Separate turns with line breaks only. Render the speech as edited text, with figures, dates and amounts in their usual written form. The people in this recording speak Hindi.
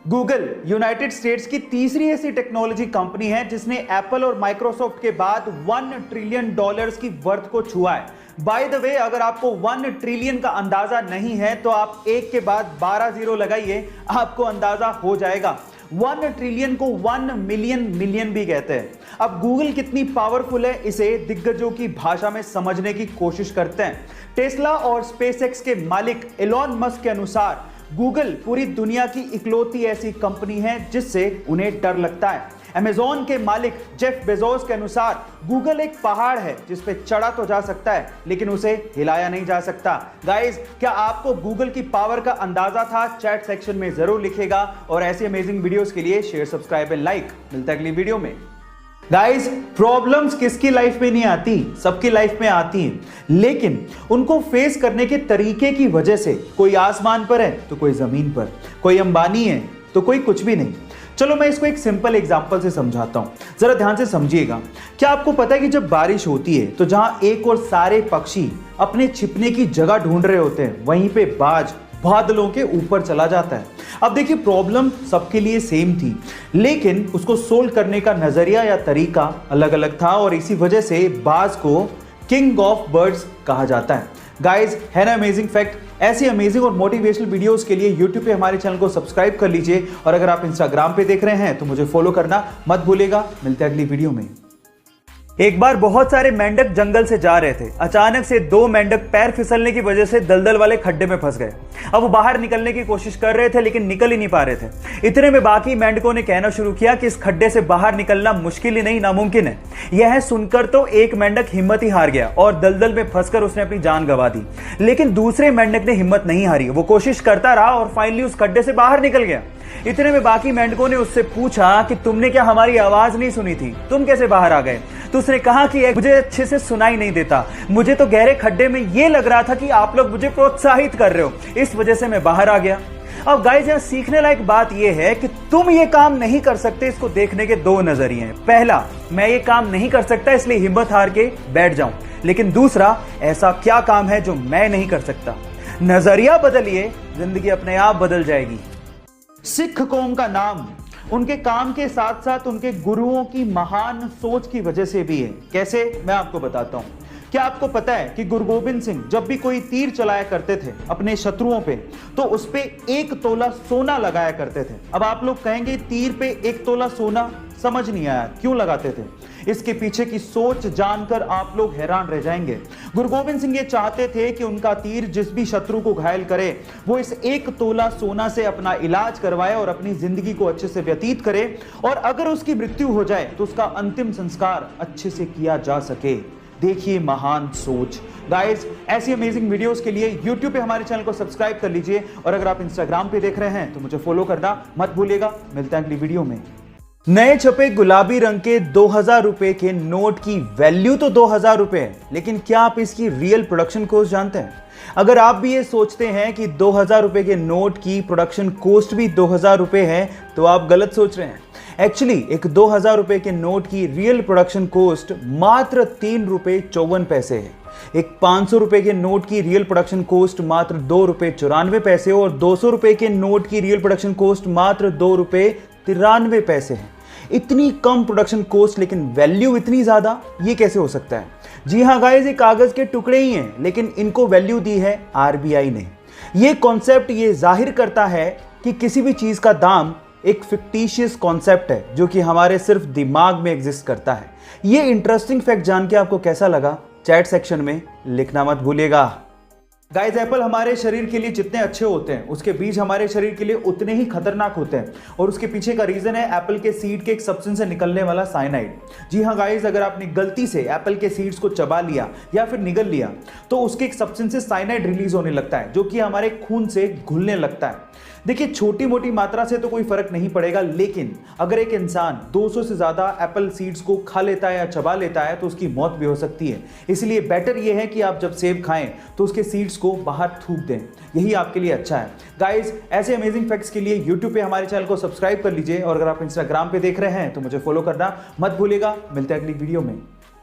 गूगल यूनाइटेड स्टेट्स की तीसरी ऐसी टेक्नोलॉजी कंपनी है जिसने एप्पल और माइक्रोसॉफ्ट के बाद $1 ट्रिलियन की वर्थ को छुआ है। बाय द वे, अगर आपको 1 ट्रिलियन का अंदाजा नहीं है तो आप एक के बाद 12 जीरो लगाइए, आपको अंदाजा हो जाएगा। 1 ट्रिलियन को 1 मिलियन भी कहते हैं। अब गूगल कितनी पावरफुल है, इसे दिग्गजों की भाषा में समझने की कोशिश करते हैं। टेस्ला और स्पेसएक्स के मालिक एलोन मस्क के अनुसार गूगल पूरी दुनिया की इकलौती ऐसी कंपनी है जिससे उन्हें डर लगता है। अमेज़न के मालिक जेफ बेजोस के अनुसार गूगल एक पहाड़ है जिस पे चढ़ा तो जा सकता है लेकिन उसे हिलाया नहीं जा सकता। गाइस, क्या आपको गूगल की पावर का अंदाजा था? चैट सेक्शन में जरूर लिखेगा और ऐसी अमेजिंग वीडियोस के लिए शेयर, सब्सक्राइब एंड लाइक। मिलता है अगली वीडियो में। गाइस, प्रॉब्लम्स किसकी लाइफ में नहीं आती, सबकी लाइफ में आती हैं, लेकिन उनको फेस करने के तरीके की वजह से कोई आसमान पर है तो कोई जमीन पर, कोई अंबानी है तो कोई कुछ भी नहीं। चलो मैं इसको एक सिंपल एग्जांपल से समझाता हूं, जरा ध्यान से समझिएगा। क्या आपको पता है कि जब बारिश होती है तो जहां एक और सारे पक्षी अपने छिपने की जगह ढूंढ रहे होते हैं, वहीं पे बाज बादलों के ऊपर चला जाता है। अब देखिए, प्रॉब्लम सबके लिए सेम थी, लेकिन उसको सोल्व करने का नजरिया या तरीका अलग अलग था और इसी वजह से बाज को किंग ऑफ बर्ड्स कहा जाता है। गाइज, है ना अमेजिंग फैक्ट? ऐसी अमेजिंग और मोटिवेशनल वीडियोस के लिए YouTube पे हमारे चैनल को सब्सक्राइब कर लीजिए और अगर आप Instagram पे देख रहे हैं तो मुझे फॉलो करना मत भूलिएगा। मिलते हैं अगली वीडियो में। एक बार बहुत सारे मेंढक जंगल से जा रहे थे। अचानक से 2 मेंढक पैर फिसलने की वजह से दलदल वाले खड्डे में फंस गए। अब वो बाहर निकलने की कोशिश कर रहे थे लेकिन निकल ही नहीं पा रहे थे। इतने में बाकी मेंढकों ने कहना शुरू किया कि इस खड्डे से बाहर निकलना मुश्किल ही नहीं, नामुमकिन है। यह सुनकर तो एक मेंढक हिम्मत ही हार गया और दलदल में फंसकर उसने अपनी जान गंवा दी। लेकिन दूसरे मेंढक ने हिम्मत नहीं हारी, वो कोशिश करता रहा और फाइनली उस खड्डे से बाहर निकल गया। इतने में बाकी मेंढकों ने उससे पूछा कि तुमने क्या हमारी आवाज नहीं सुनी थी, तुम कैसे बाहर आ गए? तो उसने कहा कि मुझे अच्छे से सुनाई नहीं देता, मुझे तो गहरे खड्डे में ये लग रहा था कि आप लोग मुझे प्रोत्साहित कर रहे हो, इस वजह से मैं बाहर आ गया। अब गाइस, यहां सीखने लायक बात यह है कि तुम ये काम नहीं कर सकते, इसको देखने के 2 नजरिए हैं। पहला, मैं ये काम नहीं कर सकता इसलिए हिम्मत हार के बैठ जाऊं, लेकिन दूसरा, ऐसा क्या काम है जो मैं नहीं कर सकता? नजरिया बदलिए, जिंदगी अपने आप बदल जाएगी। सिख कौम का नाम उनके काम के साथ साथ उनके गुरुओं की महान सोच की वजह से भी है। कैसे, मैं आपको बताता हूं। क्या आपको पता है कि गुरु गोबिंद सिंह जब भी कोई तीर चलाया करते थे अपने शत्रुओं पे तो उस पे 1 तोला सोना लगाया करते थे। अब आप लोग कहेंगे तीर पे 1 तोला सोना, समझ नहीं आया क्यों लगाते थे? इसके पीछे की सोच जानकर आप लोग हैरान रह जाएंगे। गुरु गोबिंद सिंह ये चाहते थे कि उनका तीर जिस भी शत्रु को घायल करे वो इस 1 तोला सोना से अपना इलाज करवाए और अपनी जिंदगी को अच्छे से व्यतीत करे, और अगर उसकी मृत्यु हो जाए तो उसका अंतिम संस्कार अच्छे से किया जा सके। देखिए महान सोच। गाइस, ऐसी अमेजिंग वीडियोस के लिए YouTube पे हमारे चैनल को सब्सक्राइब कर लीजिए और अगर आप Instagram पे देख रहे हैं तो मुझे फॉलो करना मत भूलिएगा। मिलते हैं अगली वीडियो में। नए छपे गुलाबी रंग के 2000 रुपए के नोट की वैल्यू तो 2000 रुपए है, लेकिन क्या आप इसकी रियल प्रोडक्शन कॉस्ट जानते हैं? अगर आप भी ये सोचते हैं कि 2000 रुपए के नोट की प्रोडक्शन कॉस्ट भी 2000 रुपए है तो आप गलत सोच रहे हैं। एक्चुअली एक 2000 रुपए के नोट की रियल प्रोडक्शन कॉस्ट मात्र 3 रुपए 54 पैसे है। एक 500 रुपए के नोट की रियल प्रोडक्शन कॉस्ट मात्र 2 रुपए 94 पैसे और 200 रुपए के नोट की रियल प्रोडक्शन कॉस्ट मात्र 2 रुपए 93 पैसे है। इतनी कम प्रोडक्शन कॉस्ट लेकिन वैल्यू इतनी ज्यादा, ये कैसे हो सकता है? जी हाँ गाइस, ये कागज के टुकड़े ही हैं लेकिन इनको वैल्यू दी है RBI ने। ये कॉन्सेप्ट ये जाहिर करता है कि किसी भी चीज का दाम एक फिक्टिशियस कॉन्सेप्ट है जो कि हमारे सिर्फ दिमाग में एग्जिस्ट करता है। ये इंटरेस्टिंग फैक्ट जान के आपको कैसा लगा? चैट सेक्शन में लिखना मत भूलिएगा। गाइस, एप्पल हमारे शरीर के लिए जितने अच्छे होते हैं उसके बीज हमारे शरीर के लिए उतने ही खतरनाक होते हैं और उसके पीछे का रीजन है एप्पल के सीड के एक सब्सटेंस से निकलने वाला साइनाइड। जी हाँ गाइस, अगर आपने गलती से एप्पल के सीड्स को चबा लिया या फिर निगल लिया तो उसके एक सब्सटेंस से साइनाइड रिलीज होने लगता है जो कि हमारे खून से घुलने लगता है। देखिए, छोटी मोटी मात्रा से तो कोई फर्क नहीं पड़ेगा, लेकिन अगर एक इंसान 200 से ज्यादा एप्पल सीड्स को खा लेता है या चबा लेता है तो उसकी मौत भी हो सकती है। इसलिए बेटर यह है कि आप जब सेब खाएं तो उसके सीड्स को बाहर थूक दें, यही आपके लिए अच्छा है। गाइस, ऐसे अमेजिंग फैक्ट्स के लिए YouTube पे हमारे चैनल को सब्सक्राइब कर लीजिए और अगर आप Instagram पे देख रहे हैं तो मुझे फॉलो करना मत भूलिएगा। मिलते हैं अगली वीडियो में।